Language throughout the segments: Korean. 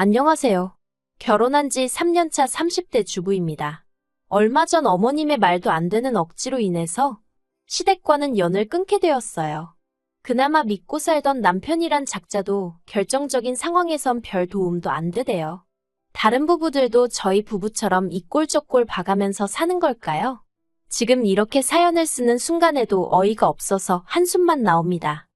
안녕하세요. 결혼한 지 3년차 30대 주부입니다. 얼마 전 어머님의 말도 안 되는 억지로 인해서 시댁과는 연을 끊게 되었어요. 그나마 믿고 살던 남편이란 작자도 결정적인 상황에선 별 도움도 안 되대요. 다른 부부들도 저희 부부처럼 이 꼴 저 꼴 봐가면서 사는 걸까요? 지금 이렇게 사연을 쓰는 순간에도 어이가 없어서 한숨만 나옵니다.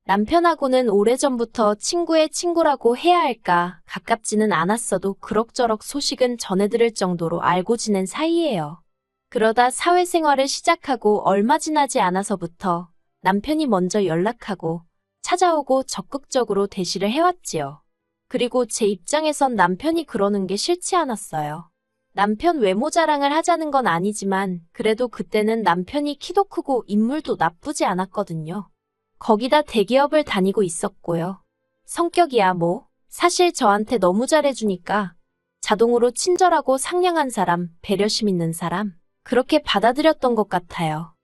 남편하고는 오래전부터 친구의 친구라고 해야 할까 가깝지는 않았어도 그럭저럭 소식은 전해들을 정도로 알고 지낸 사이예요. 그러다 사회생활을 시작하고 얼마 지나지 않아서부터 남편이 먼저 연락하고 찾아오고 적극적으로 대시를 해왔지요. 그리고 제 입장에선 남편이 그러는 게 싫지 않았어요. 남편 외모 자랑을 하자는 건 아니지만 그래도 그때는 남편이 키도 크고 인물도 나쁘지 않았거든요. 거기다 대기업을 다니고 있었고요. 성격이야 뭐 사실 저한테 너무 잘해주니까 자동으로 친절하고 상냥한 사람, 배려심 있는 사람 그렇게 받아들였던 것 같아요.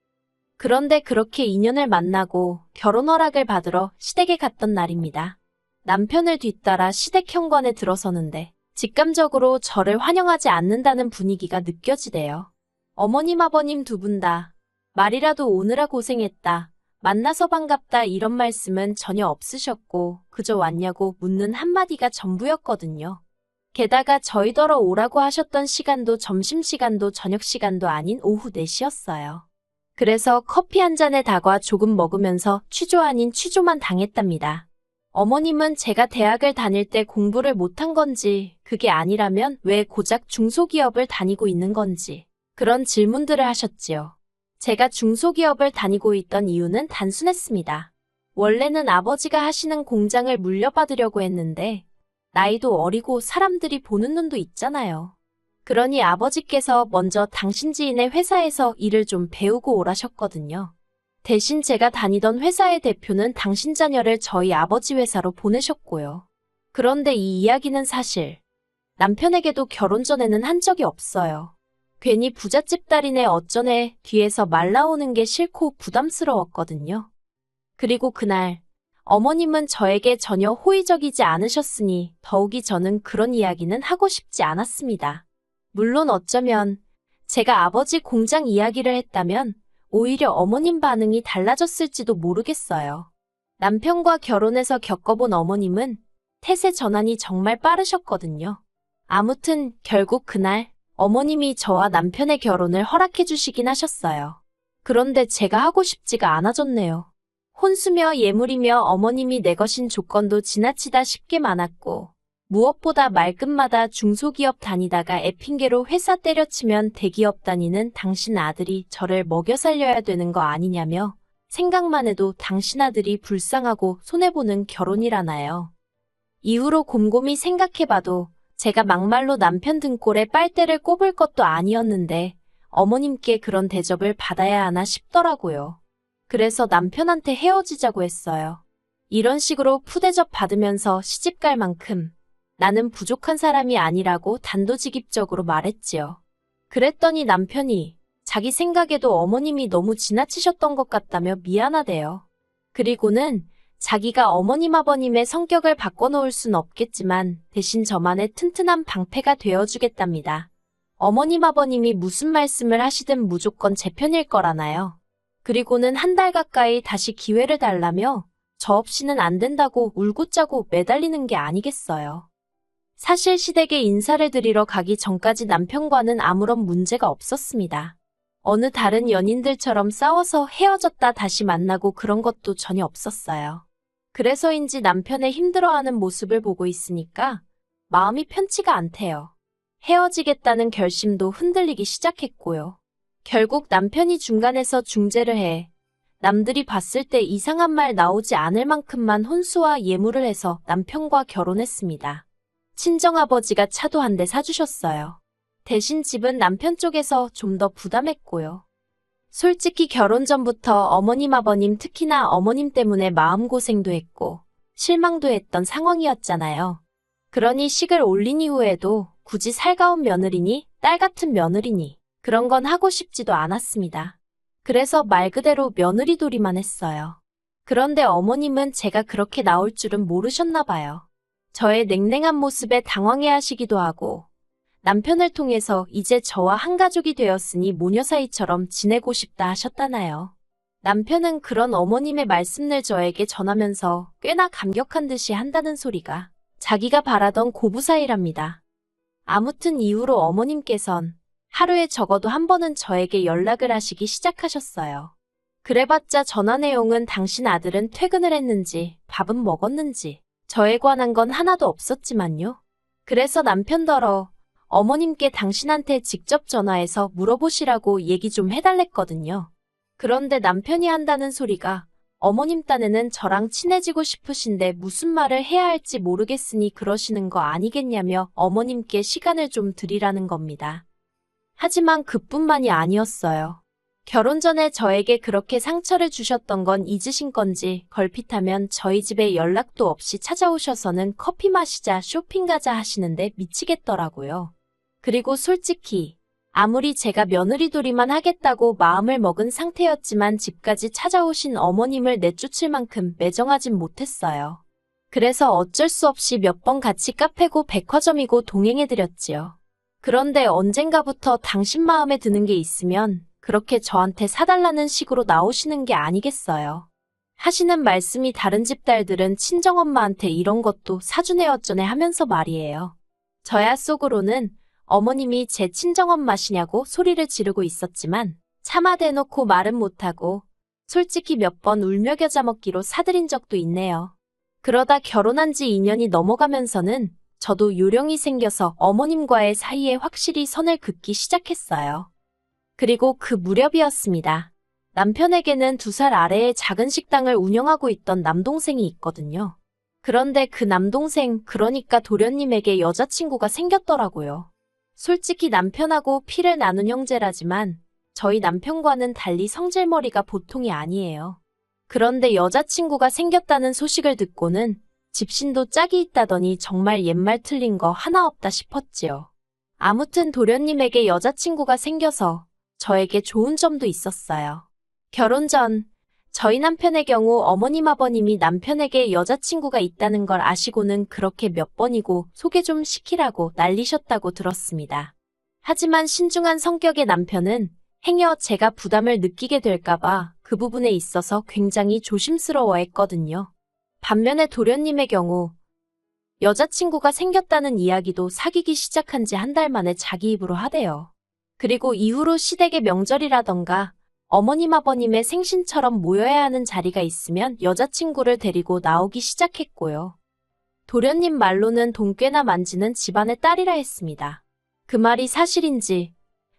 그런데 그렇게 인연을 만나고 결혼 허락을 받으러 시댁에 갔던 날입니다. 남편을 뒤따라 시댁 현관에 들어서는데 직감적으로 저를 환영하지 않는다는 분위기가 느껴지대요. 어머님 아버님 두 분 다 말이라도 오느라 고생했다. 만나서 반갑다 이런 말씀은 전혀 없으셨고 그저 왔냐고 묻는 한마디가 전부였거든요. 게다가 저희더러 오라고 하셨던 시간도 점심시간도 저녁시간도 아닌 오후 4시였어요. 그래서 커피 한 잔에 다과 조금 먹으면서 취조 아닌 취조만 당했답니다. 어머님은 제가 대학을 다닐 때 공부를 못한 건지 그게 아니라면 왜 고작 중소기업을 다니고 있는 건지 그런 질문들을 하셨지요. 제가 중소기업을 다니고 있던 이유는 단순했습니다. 원래는 아버지가 하시는 공장을 물려받으려고 했는데 나이도 어리고 사람들이 보는 눈도 있잖아요. 그러니 아버지께서 먼저 당신 지인의 회사에서 일을 좀 배우고 오라셨거든요. 대신 제가 다니던 회사의 대표는 당신 자녀를 저희 아버지 회사로 보내셨고요. 그런데 이 이야기는 사실 남편에게도 결혼 전에는 한 적이 없어요. 괜히 부잣집 딸이네 어쩌네 뒤에서 말 나오는 게 싫고 부담스러웠거든요. 그리고 그날 어머님은 저에게 전혀 호의적이지 않으셨으니 더욱이 저는 그런 이야기는 하고 싶지 않았습니다. 물론 어쩌면 제가 아버지 공장 이야기를 했다면 오히려 어머님 반응이 달라졌을지도 모르겠어요. 남편과 결혼해서 겪어본 어머님은 태세 전환이 정말 빠르셨거든요. 아무튼 결국 그날 어머님이 저와 남편의 결혼을 허락해 주시긴 하셨어요. 그런데 제가 하고 싶지가 않아졌네요. 혼수며 예물이며 어머님이 내거신 조건도 지나치다 쉽게 많았고 무엇보다 말끝마다 중소기업 다니다가 애핑계로 회사 때려치면 대기업 다니는 당신 아들이 저를 먹여 살려야 되는 거 아니냐며 생각만 해도 당신 아들이 불쌍하고 손해보는 결혼이라나요. 이후로 곰곰이 생각해봐도 제가 막말로 남편 등골에 빨대를 꼽을 것도 아니었는데 어머님께 그런 대접을 받아야 하나 싶더라고요. 그래서 남편한테 헤어지자고 했어요. 이런 식으로 푸대접 받으면서 시집갈 만큼 나는 부족한 사람이 아니라고 단도직입적으로 말했지요. 그랬더니 남편이 자기 생각에도 어머님이 너무 지나치셨던 것 같다며 미안하대요. 그리고는 자기가 어머님 아버님의 성격을 바꿔놓을 순 없겠지만 대신 저만의 튼튼한 방패가 되어주겠답니다. 어머님 아버님이 무슨 말씀을 하시든 무조건 제 편일 거라나요. 그리고는 한 달 가까이 다시 기회를 달라며 저 없이는 안 된다고 울고 짜고 매달리는 게 아니겠어요. 사실 시댁에 인사를 드리러 가기 전까지 남편과는 아무런 문제가 없었습니다. 어느 다른 연인들처럼 싸워서 헤어졌다 다시 만나고 그런 것도 전혀 없었어요. 그래서인지 남편의 힘들어하는 모습을 보고 있으니까 마음이 편치가 않대요. 헤어지겠다는 결심도 흔들리기 시작했고요. 결국 남편이 중간에서 중재를 해 남들이 봤을 때 이상한 말 나오지 않을 만큼만 혼수와 예물을 해서 남편과 결혼했습니다. 친정아버지가 차도 한 대 사주셨어요. 대신 집은 남편 쪽에서 좀 더 부담했고요. 솔직히 결혼 전부터 어머님 아버님 특히나 어머님 때문에 마음고생도 했고 실망도 했던 상황이었잖아요. 그러니 식을 올린 이후에도 굳이 살가운 며느리니 딸 같은 며느리니 그런 건 하고 싶지도 않았습니다. 그래서 말 그대로 며느리돌이만 했어요. 그런데 어머님은 제가 그렇게 나올 줄은 모르셨나 봐요. 저의 냉랭한 모습에 당황해하시기도 하고 남편을 통해서 이제 저와 한 가족이 되었으니 모녀 사이처럼 지내고 싶다 하셨다나요. 남편은 그런 어머님의 말씀을 저에게 전하면서 꽤나 감격한 듯이 한다는 소리가 자기가 바라던 고부 사이랍니다. 아무튼 이후로 어머님께선 하루에 적어도 한 번은 저에게 연락을 하시기 시작하셨어요. 그래봤자 전화 내용은 당신 아들은 퇴근을 했는지 밥은 먹었는지 저에 관한 건 하나도 없었지만요. 그래서 남편더러 어머님께 당신한테 직접 전화해서 물어보시라고 얘기 좀 해달랬거든요. 그런데 남편이 한다는 소리가 어머님 딴에는 저랑 친해지고 싶으신데 무슨 말을 해야 할지 모르겠으니 그러시는 거 아니겠냐며 어머님께 시간을 좀 드리라는 겁니다. 하지만 그뿐만이 아니었어요. 결혼 전에 저에게 그렇게 상처를 주셨던 건 잊으신 건지 걸핏하면 저희 집에 연락도 없이 찾아오셔서는 커피 마시자 쇼핑 가자 하시는데 미치겠더라고요. 그리고 솔직히 아무리 제가 며느리돌이만 하겠다고 마음을 먹은 상태였지만 집까지 찾아오신 어머님을 내쫓을 만큼 매정하진 못했어요. 그래서 어쩔 수 없이 몇 번 같이 카페고 백화점이고 동행해드렸지요. 그런데 언젠가부터 당신 마음에 드는 게 있으면 그렇게 저한테 사달라는 식으로 나오시는 게 아니겠어요. 하시는 말씀이 다른 집 딸들은 친정엄마한테 이런 것도 사주네 어쩌네 하면서 말이에요. 저야 속으로는 어머님이 제 친정엄마시냐고 소리를 지르고 있었지만 차마 대놓고 말은 못하고 솔직히 몇 번 울며 겨자 먹기로 사드린 적도 있네요. 그러다 결혼한 지 2년이 넘어가면서는 저도 요령이 생겨서 어머님과의 사이에 확실히 선을 긋기 시작했어요. 그리고 그 무렵이었습니다. 남편에게는 2살 아래의 작은 식당을 운영하고 있던 남동생이 있거든요. 그런데 그 남동생, 그러니까 도련님에게 여자친구가 생겼더라고요. 솔직히 남편하고 피를 나눈 형제라지만 저희 남편과는 달리 성질머리가 보통이 아니에요. 그런데 여자친구가 생겼다는 소식을 듣고는 집신도 짝이 있다더니 정말 옛말 틀린 거 하나 없다 싶었지요. 아무튼 도련님에게 여자친구가 생겨서 저에게 좋은 점도 있었어요. 결혼 전 저희 남편의 경우 어머님 아버님이 남편에게 여자친구가 있다는 걸 아시고는 그렇게 몇 번이고 소개 좀 시키라고 난리셨다고 들었습니다. 하지만 신중한 성격의 남편은 행여 제가 부담을 느끼게 될까봐 그 부분에 있어서 굉장히 조심스러워했거든요. 반면에 도련님의 경우 여자친구가 생겼다는 이야기도 사귀기 시작한 지 한 달 만에 자기 입으로 하대요. 그리고 이후로 시댁의 명절이라던가 어머님 아버님의 생신처럼 모여야 하는 자리가 있으면 여자친구를 데리고 나오기 시작했고요. 도련님 말로는 돈 꽤나 만지는 집안의 딸이라 했습니다. 그 말이 사실인지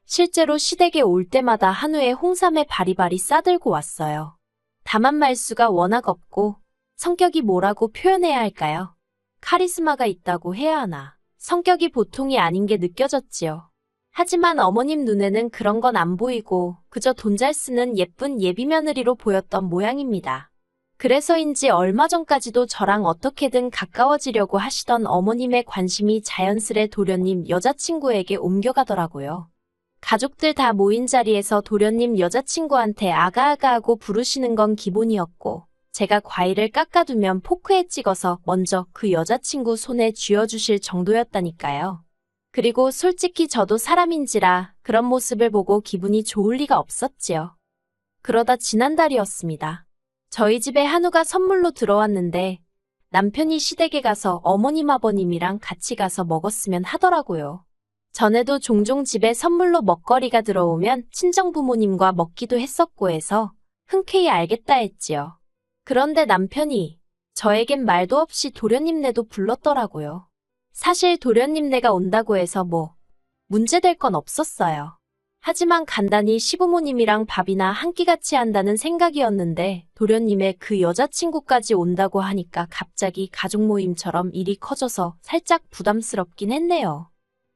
실제로 시댁에 올 때마다 한우에 홍삼에 바리바리 싸들고 왔어요. 다만 말수가 워낙 없고 성격이 뭐라고 표현해야 할까요? 카리스마가 있다고 해야 하나. 성격이 보통이 아닌 게 느껴졌지요. 하지만 어머님 눈에는 그런 건 안 보이고 그저 돈 잘 쓰는 예쁜 예비며느리로 보였던 모양입니다. 그래서인지 얼마 전까지도 저랑 어떻게든 가까워지려고 하시던 어머님의 관심이 자연스레 도련님 여자친구에게 옮겨가더라고요. 가족들 다 모인 자리에서 도련님 여자친구한테 아가아가하고 부르시는 건 기본이었고 제가 과일을 깎아두면 포크에 찍어서 먼저 그 여자친구 손에 쥐어주실 정도였다니까요. 그리고 솔직히 저도 사람인지라 그런 모습을 보고 기분이 좋을 리가 없었지요. 그러다 지난달이었습니다. 저희 집에 한우가 선물로 들어왔는데 남편이 시댁에 가서 어머님 아버님이랑 같이 가서 먹었으면 하더라고요. 전에도 종종 집에 선물로 먹거리가 들어오면 친정부모님과 먹기도 했었고 해서 흔쾌히 알겠다 했지요. 그런데 남편이 저에겐 말도 없이 도련님네도 불렀더라고요. 사실 도련님네가 온다고 해서 문제될 건 없었어요. 하지만 간단히 시부모님이랑 밥이나 한 끼 같이 한다는 생각이었는데 도련님의 그 여자친구까지 온다고 하니까 갑자기 가족 모임처럼 일이 커져서 살짝 부담스럽긴 했네요.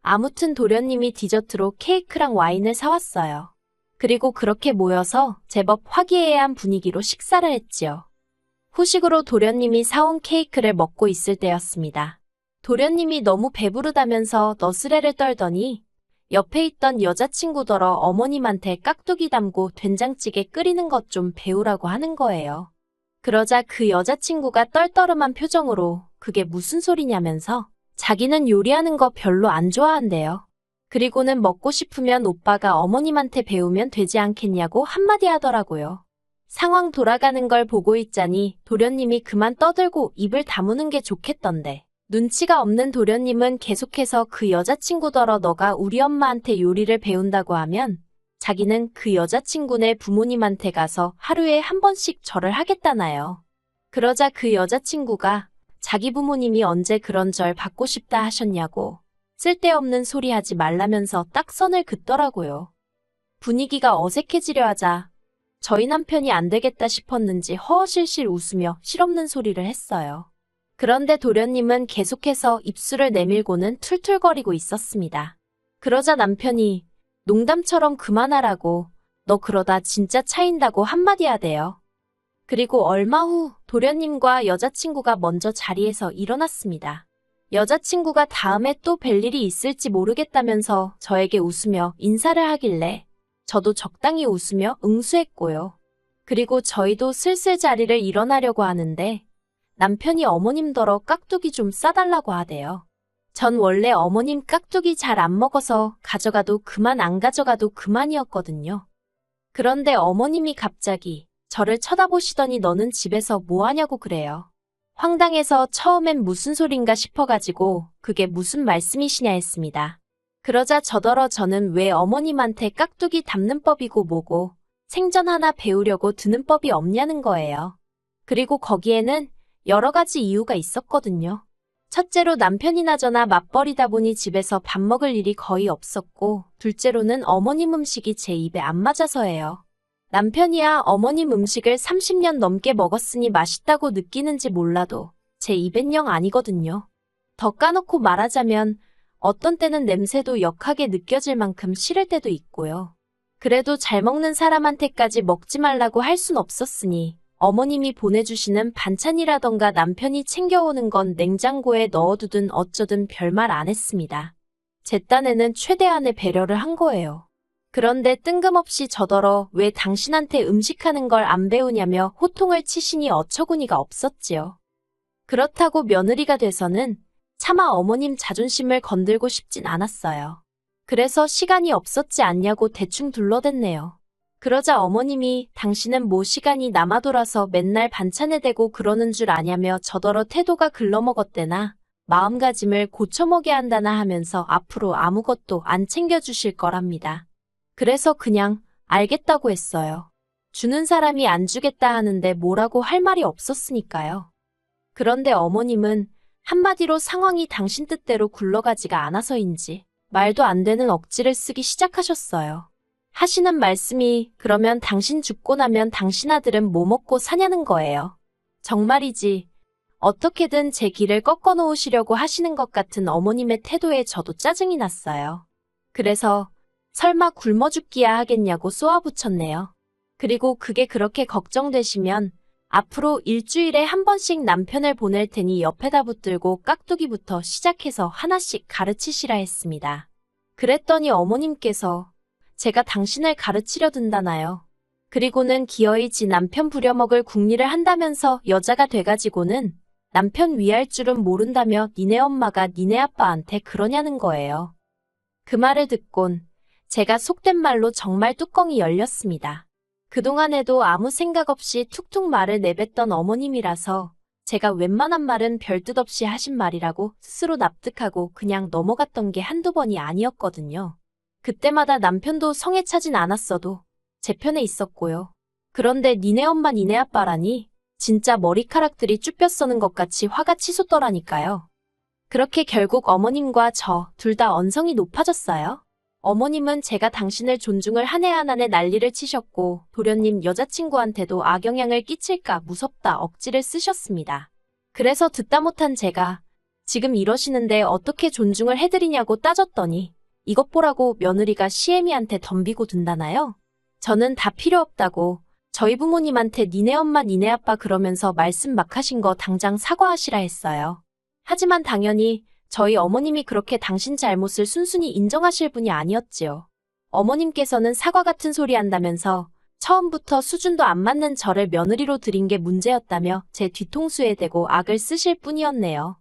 아무튼 도련님이 디저트로 케이크랑 와인을 사왔어요. 그리고 그렇게 모여서 제법 화기애애한 분위기로 식사를 했지요. 후식으로 도련님이 사온 케이크를 먹고 있을 때였습니다. 도련님이 너무 배부르다면서 너스레를 떨더니 옆에 있던 여자친구더러 어머님한테 깍두기 담고 된장찌개 끓이는 것 좀 배우라고 하는 거예요. 그러자 그 여자친구가 떨떠름한 표정으로 그게 무슨 소리냐면서 자기는 요리하는 거 별로 안 좋아한대요. 그리고는 먹고 싶으면 오빠가 어머님한테 배우면 되지 않겠냐고 한마디 하더라고요. 상황 돌아가는 걸 보고 있자니 도련님이 그만 떠들고 입을 다무는 게 좋겠던데. 눈치가 없는 도련님은 계속해서 그 여자친구더러 너가 우리 엄마한테 요리를 배운다고 하면 자기는 그 여자친구네 부모님한테 가서 하루에 한 번씩 절을 하겠다나요. 그러자 그 여자친구가 자기 부모님이 언제 그런 절 받고 싶다 하셨냐고 쓸데없는 소리 하지 말라면서 딱 선을 긋더라고요. 분위기가 어색해지려 하자 저희 남편이 안 되겠다 싶었는지 허허실실 웃으며 실없는 소리를 했어요. 그런데 도련님은 계속해서 입술을 내밀고는 툴툴거리고 있었습니다. 그러자 남편이 농담처럼 그만하라고 너 그러다 진짜 차인다고 한마디 하대요. 그리고 얼마 후 도련님과 여자친구가 먼저 자리에서 일어났습니다. 여자친구가 다음에 또 뵐 일이 있을지 모르겠다면서 저에게 웃으며 인사를 하길래 저도 적당히 웃으며 응수했고요. 그리고 저희도 슬슬 자리를 일어나려고 하는데 남편이 어머님더러 깍두기 좀 싸달라고 하대요. 전 원래 어머님 깍두기 잘 안 먹어서 가져가도 그만 안 가져가도 그만이었거든요. 그런데 어머님이 갑자기 저를 쳐다보시더니 너는 집에서 뭐 하냐고 그래요. 황당해서 처음엔 무슨 소린가 싶어가지고 그게 무슨 말씀이시냐 했습니다. 그러자 저는 왜 어머님한테 깍두기 담는 법이고 뭐고 생전 하나 배우려고 드는 법이 없냐는 거예요. 그리고 거기에는 여러 가지 이유가 있었거든요. 첫째로 남편이나 저나 맞벌이다 보니 집에서 밥 먹을 일이 거의 없었고 둘째로는 어머님 음식이 제 입에 안 맞아서예요. 남편이야 어머님 음식을 30년 넘게 먹었으니 맛있다고 느끼는지 몰라도 제 입엔 영 아니거든요. 더 까놓고 말하자면 어떤 때는 냄새도 역하게 느껴질 만큼 싫을 때도 있고요. 그래도 잘 먹는 사람한테까지 먹지 말라고 할 순 없었으니 어머님이 보내주시는 반찬이라던가 남편이 챙겨오는 건 냉장고에 넣어두든 어쩌든 별말 안 했습니다. 제 딴에는 최대한의 배려를 한 거예요. 그런데 뜬금없이 저더러 왜 당신한테 음식하는 걸 안 배우냐며 호통을 치시니 어처구니가 없었지요. 그렇다고 며느리가 돼서는 차마 어머님 자존심을 건들고 싶진 않았어요. 그래서 시간이 없었지 않냐고 대충 둘러댔네요. 그러자 어머님이 당신은 뭐 시간이 남아 돌아서 맨날 반찬에 대고 그러는 줄 아냐며 저더러 태도가 글러먹었대나 마음가짐을 고쳐먹여야 한다나 하면서 앞으로 아무것도 안 챙겨주실 거랍니다. 그래서 그냥 알겠다고 했어요. 주는 사람이 안 주겠다 하는데 뭐라고 할 말이 없었으니까요. 그런데 어머님은 한마디로 상황이 당신 뜻대로 굴러가지가 않아서인지 말도 안 되는 억지를 쓰기 시작하셨어요. 하시는 말씀이 그러면 당신 죽고 나면 당신 아들은 뭐 먹고 사냐는 거예요. 정말이지 어떻게든 제 길을 꺾어 놓으시려고 하시는 것 같은 어머님의 태도에 저도 짜증이 났어요. 그래서 설마 굶어 죽기야 하겠냐고 쏘아붙였네요. 그리고 그게 그렇게 걱정되시면 앞으로 일주일에 한 번씩 남편을 보낼 테니 옆에다 붙들고 깍두기부터 시작해서 하나씩 가르치시라 했습니다. 그랬더니 어머님께서 제가 당신을 가르치려 든다나요. 그리고는 기어이 지 남편 부려먹을 궁리를 한다면서 여자가 돼가지고는 남편 위할 줄은 모른다며 니네 엄마가 니네 아빠한테 그러냐는 거예요. 그 말을 듣곤 제가 속된 말로 정말 뚜껑이 열렸습니다. 그동안에도 아무 생각 없이 툭툭 말을 내뱉던 어머님이라서 제가 웬만한 말은 별 뜻 없이 하신 말이라고 스스로 납득하고 그냥 넘어갔던 게 한두 번이 아니었거든요. 그때마다 남편도 성에 차진 않았어도 제 편에 있었고요. 그런데 니네 엄마 니네 아빠라니 진짜 머리카락들이 쭈뼛 서는 것 같이 화가 치솟더라니까요. 그렇게 결국 어머님과 저 둘 다 언성이 높아졌어요. 어머님은 제가 당신을 존중을 한 해 한 해 난리를 치셨고 도련님 여자친구한테도 악영향을 끼칠까 무섭다 억지를 쓰셨습니다. 그래서 듣다 못한 제가 지금 이러시는데 어떻게 존중을 해드리냐고 따졌더니 이것 보라고 며느리가 시애미한테 덤비고 든다나요? 저는 다 필요 없다고 저희 부모님한테 니네 엄마 니네 아빠 그러면서 말씀 막 하신 거 당장 사과하시라 했어요. 하지만 당연히 저희 어머님이 그렇게 당신 잘못을 순순히 인정하실 분이 아니었지요. 어머님께서는 사과 같은 소리 한다면서 처음부터 수준도 안 맞는 저를 며느리로 들인 게 문제였다며 제 뒤통수에 대고 악을 쓰실 뿐이었네요.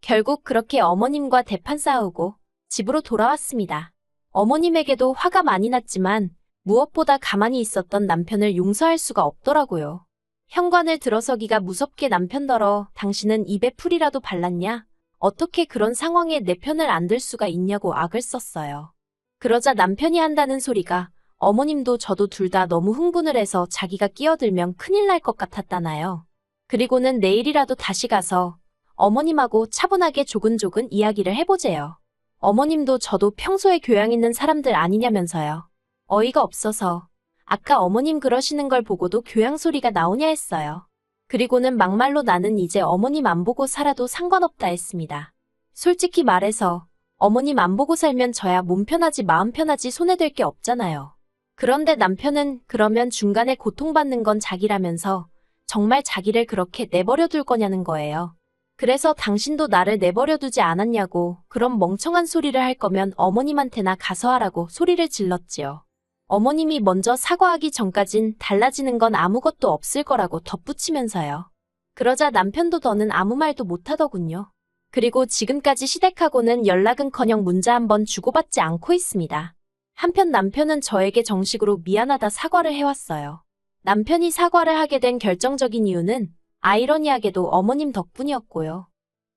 결국 그렇게 어머님과 대판 싸우고 집으로 돌아왔습니다. 어머님에게도 화가 많이 났지만 무엇보다 가만히 있었던 남편을 용서할 수가 없더라고요. 현관을 들어서기가 무섭게 남편더러 당신은 입에 풀이라도 발랐냐? 어떻게 그런 상황에 내 편을 안 들 수가 있냐고 악을 썼어요. 그러자 남편이 한다는 소리가 어머님도 저도 둘 다 너무 흥분을 해서 자기가 끼어들면 큰일 날 것 같았다나요. 그리고는 내일이라도 다시 가서 어머님하고 차분하게 조근조근 이야기를 해보재요. 어머님도 저도 평소에 교양 있는 사람들 아니냐면서요. 어이가 없어서 아까 어머님 그러시는 걸 보고도 교양 소리가 나오냐 했어요. 그리고는 막말로 나는 이제 어머님 안 보고 살아도 상관없다 했습니다. 솔직히 말해서 어머님 안 보고 살면 저야 몸 편하지 마음 편하지 손해될 게 없잖아요. 그런데 남편은 그러면 중간에 고통받는 건 자기라면서 정말 자기를 그렇게 내버려 둘 거냐는 거예요. 그래서 당신도 나를 내버려 두지 않았냐고 그런 멍청한 소리를 할 거면 어머님한테나 가서 하라고 소리를 질렀지요. 어머님이 먼저 사과하기 전까진 달라지는 건 아무것도 없을 거라고 덧붙이면서요. 그러자 남편도 더는 아무 말도 못하더군요. 그리고 지금까지 시댁하고는 연락은커녕 문자 한 번 주고받지 않고 있습니다. 한편 남편은 저에게 정식으로 미안하다 사과를 해왔어요. 남편이 사과를 하게 된 결정적인 이유는 아이러니하게도 어머님 덕분이었고요.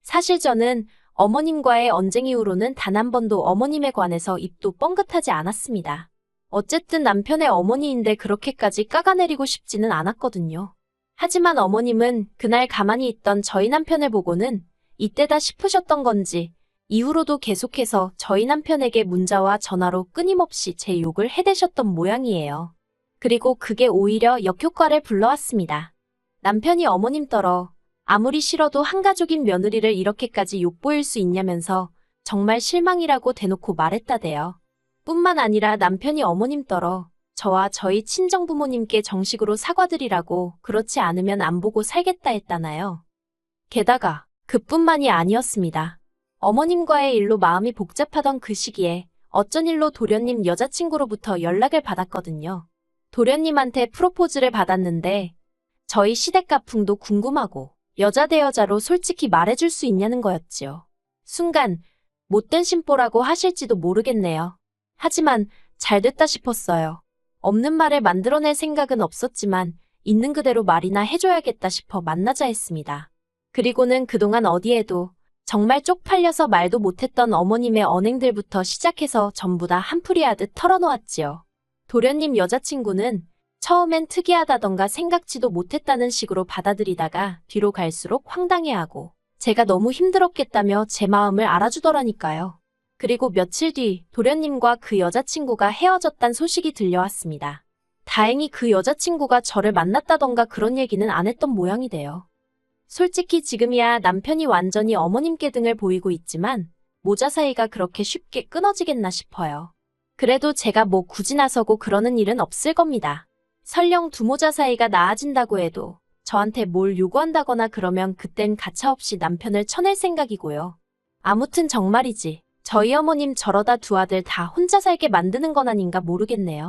사실 저는 어머님과의 언쟁 이후로는 단 한 번도 어머님에 관해서 입도 뻥긋하지 않았습니다. 어쨌든 남편의 어머니인데 그렇게까지 까가내리고 싶지는 않았거든요. 하지만 어머님은 그날 가만히 있던 저희 남편을 보고는 이때다 싶으셨던 건지 이후로도 계속해서 저희 남편에게 문자와 전화로 끊임없이 제 욕을 해대셨던 모양이에요. 그리고 그게 오히려 역효과를 불러왔습니다. 남편이 어머님 떨어 아무리 싫어도 한가족인 며느리를 이렇게까지 욕보일 수 있냐면서 정말 실망이라고 대놓고 말했다대요. 뿐만 아니라 남편이 어머님 떨어 저와 저희 친정부모님께 정식으로 사과드리라고 그렇지 않으면 안 보고 살겠다 했다나요. 게다가 그뿐만이 아니었습니다. 어머님과의 일로 마음이 복잡하던 그 시기에 어쩐 일로 도련님 여자친구로부터 연락을 받았거든요. 도련님한테 프로포즈를 받았는데 저희 시댁 가풍도 궁금하고 여자 대 여자로 솔직히 말해줄 수 있냐는 거였지요. 순간 못된 심보라고 하실지도 모르겠네요. 하지만 잘됐다 싶었어요. 없는 말을 만들어낼 생각은 없었지만 있는 그대로 말이나 해줘야겠다 싶어 만나자 했습니다. 그리고는 그동안 어디에도 정말 쪽팔려서 말도 못했던 어머님의 언행들부터 시작해서 전부 다 한풀이하듯 털어놓았지요. 도련님 여자친구는 처음엔 특이하다던가 생각지도 못했다는 식으로 받아들이다가 뒤로 갈수록 황당해하고 제가 너무 힘들었겠다며 제 마음을 알아주더라니까요. 그리고 며칠 뒤 도련님과 그 여자친구가 헤어졌단 소식이 들려왔습니다. 다행히 그 여자친구가 저를 만났다던가 그런 얘기는 안 했던 모양이 돼요. 솔직히 지금이야 남편이 완전히 어머님께 등을 보이고 있지만 모자 사이가 그렇게 쉽게 끊어지겠나 싶어요. 그래도 제가 뭐 굳이 나서고 그러는 일은 없을 겁니다. 설령 두 모자 사이가 나아진다고 해도 저한테 뭘 요구한다거나 그러면 그땐 가차없이 남편을 쳐낼 생각이고요. 아무튼 정말이지 저희 어머님 저러다 두 아들 다 혼자 살게 만드는 건 아닌가 모르겠네요.